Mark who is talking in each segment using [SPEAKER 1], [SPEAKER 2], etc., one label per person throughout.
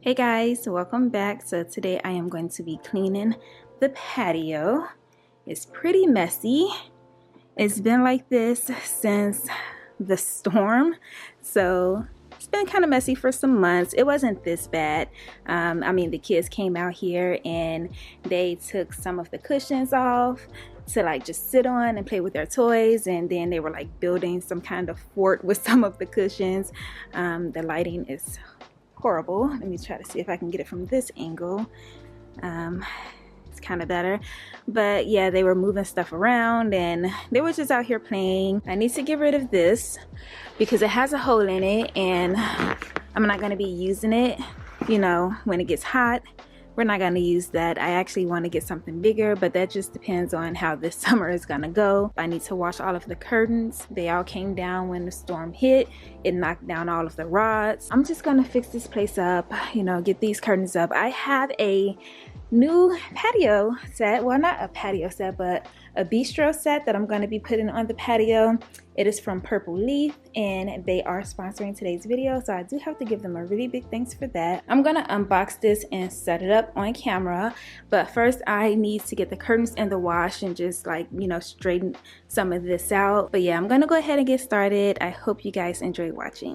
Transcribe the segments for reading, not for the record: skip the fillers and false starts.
[SPEAKER 1] Hey guys, welcome back. So today I am going to be cleaning the patio. It's pretty messy. It's been like this since the storm, so it's been kind of messy for some months. It wasn't this bad. The kids came out here and they took some of the cushions off to like just sit on and play with their toys, and then they were like building some kind of fort with some of the cushions. The lighting is horrible. Let me try to see if I can get it from this angle. It's kind of better, but yeah, they were moving stuff around and they were just out here playing. I need to get rid of this because it has a hole in it and I'm not going to be using it, when it gets hot. We're not going to use that. I actually want to get something bigger, but that just depends on how this summer is going to go. I need to wash all of the curtains. They all came down when the storm hit. It knocked down all of the rods. I'm just going to fix this place up, get these curtains up. I have a new patio set. Well, not a patio set, but a bistro set that I'm going to be putting on the patio. It is from Purple Leaf and they are sponsoring today's video, so I do have to give them a really big thanks for that. I'm going to unbox this and set it up on camera, but first I need to get the curtains in the wash and just straighten some of this out. But yeah, I'm going to go ahead and get started. I hope you guys enjoy watching.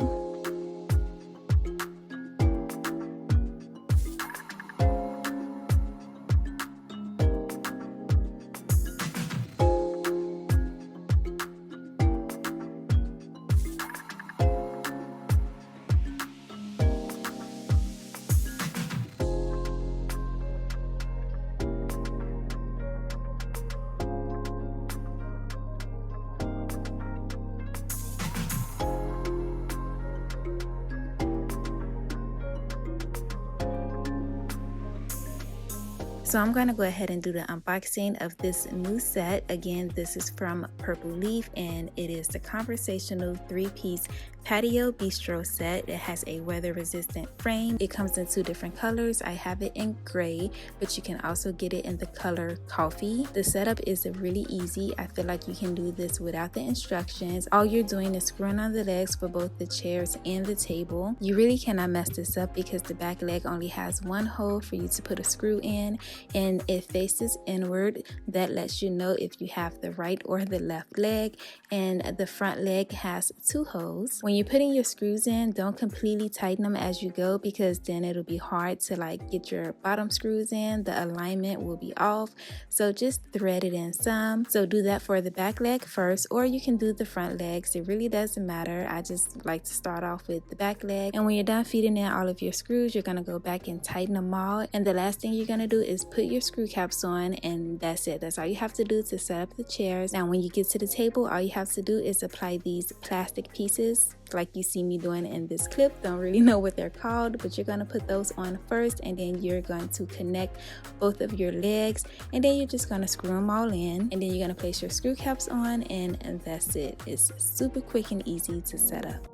[SPEAKER 1] So I'm going to go ahead and do the unboxing of this new set. Again, this is from Purple Leaf and it is the conversational 3-piece patio bistro set. It has a weather resistant frame. It comes in 2 different colors. I have it in gray, but you can also get it in the color coffee. The setup is really easy. I feel like you can do this without the instructions. All you're doing is screwing on the legs for both the chairs and the table. You really cannot mess this up because the back leg only has 1 hole for you to put a screw in, and it faces inward. That lets you know if you have the right or the left leg, and the front leg has 2 holes. When you're putting your screws in, don't completely tighten them as you go because then it'll be hard to get your bottom screws in. The alignment will be off, so just thread it in some. So do that for the back leg first, or you can do the front legs. It really doesn't matter. I just like to start off with the back leg, and when you're done feeding in all of your screws, you're gonna go back and tighten them all, and the last thing you're gonna do is put your screw caps on, and that's it. That's all you have to do to set up the chairs. Now when you get to the table, all you have to do is apply these plastic pieces like you see me doing in this clip. Don't really know what they're called, but you're going to put those on first, and then you're going to connect both of your legs, and then you're just going to screw them all in, and then you're going to place your screw caps on, and that's it. It's super quick and easy to set up.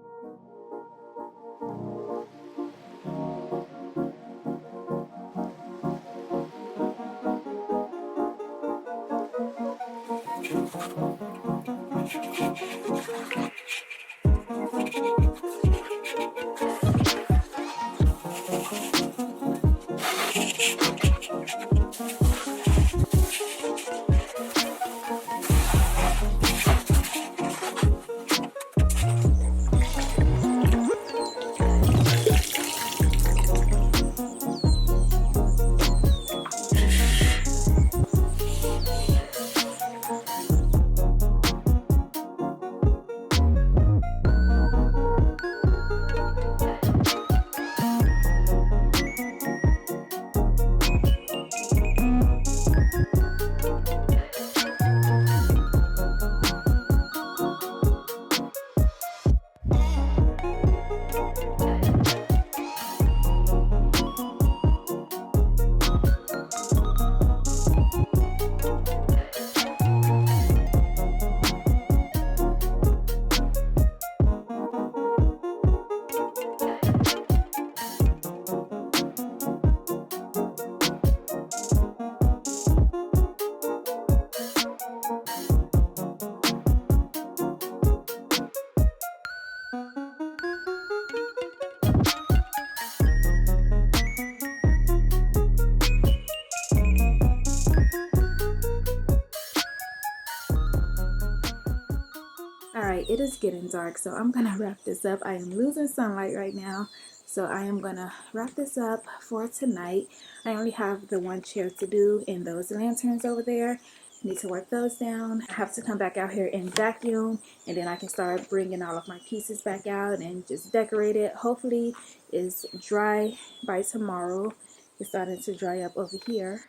[SPEAKER 1] tonight. It is getting dark, so I'm gonna wrap this up. I am losing sunlight right now, so I am gonna wrap this up for tonight. I only have the one chair to do and those lanterns over there. Need to work those down. I have to come back out here and vacuum, and then I can start bringing all of my pieces back out and just decorate it. Hopefully it's dry by tomorrow. It's starting to dry up over here.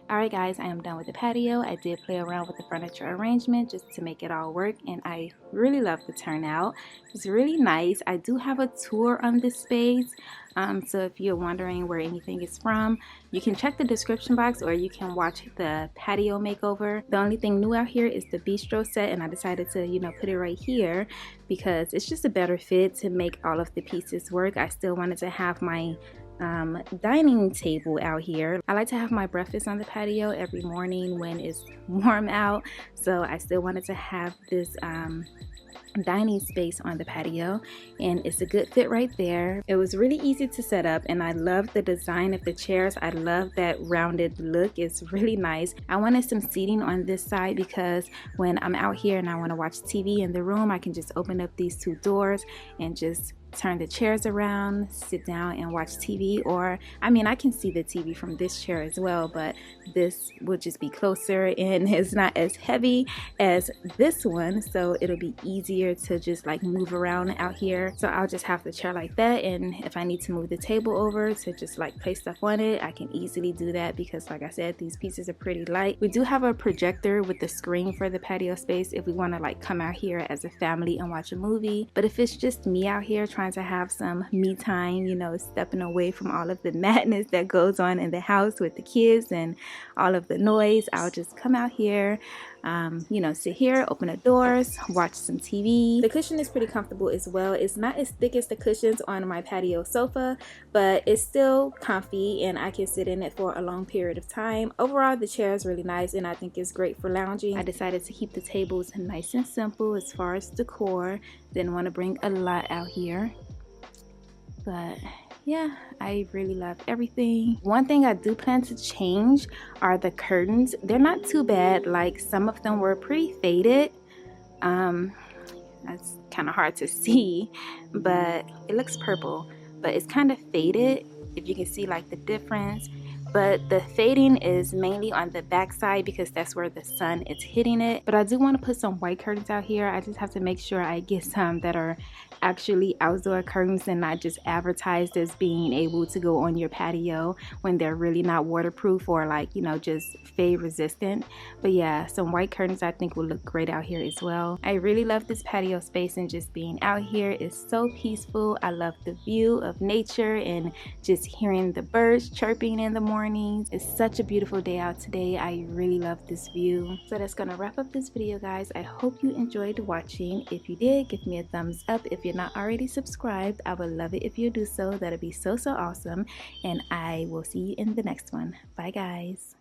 [SPEAKER 1] Alright guys, I am done with the patio. I did play around with the furniture arrangement just to make it all work, and I really love the turnout. It's really nice. I do have a tour on this space, so if you're wondering where anything is from, you can check the description box or you can watch the patio makeover. The only thing new out here is the bistro set, and I decided to, you know, put it right here because it's just a better fit to make all of the pieces work. I still wanted to have my dining table out here. I like to have my breakfast on the patio every morning when it's warm out, so I still wanted to have this dining space on the patio, and it's a good fit right there. It was really easy to set up, and I love the design of the chairs. I love that rounded look. It's really nice. I wanted some seating on this side because when I'm out here and I want to watch TV in the room, I can just open up these two doors and just turn the chairs around, sit down and watch TV. Or I mean, I can see the TV from this chair as well, but this will just be closer and it's not as heavy as this one, so it'll be easier to just like move around out here. So I'll just have the chair like that, and if I need to move the table over to just like place stuff on it, I can easily do that because like I said, these pieces are pretty light. We do have a projector with the screen for the patio space if we want to like come out here as a family and watch a movie. But if it's just me out here trying to have some me time, you know, stepping away from all of the madness that goes on in the house with the kids and all of the noise, I'll just come out here, you know, sit here, open the doors, watch some TV. The cushion is pretty comfortable as well. It's not as thick as the cushions on my patio sofa, but it's still comfy and I can sit in it for a long period of time. Overall, the chair is really nice and I think it's great for lounging. I decided to keep the tables nice and simple as far as decor. Didn't want to bring a lot out here, but yeah, I really love everything. One thing I do plan to change are the curtains. They're not too bad. Like, some of them were pretty faded. That's kind of hard to see, but it looks purple, but it's kind of faded, if you can see like the difference. But the fading is mainly on the back side because that's where the sun is hitting it. But I do want to put some white curtains out here. I just have to make sure I get some that are actually outdoor curtains and not just advertised as being able to go on your patio when they're really not waterproof or like, you know, just fade resistant. But yeah, some white curtains I think will look great out here as well. I really love this patio space and just being out here is so peaceful. I love the view of nature and just hearing the birds chirping in the morning. It's such a beautiful day out today. I really love this view. So that's gonna wrap up this video, guys. I hope you enjoyed watching. If you did, give me a thumbs up. If you're not already subscribed, I would love it if you do so. That'd be so awesome. And I will see you in the next one. Bye, guys.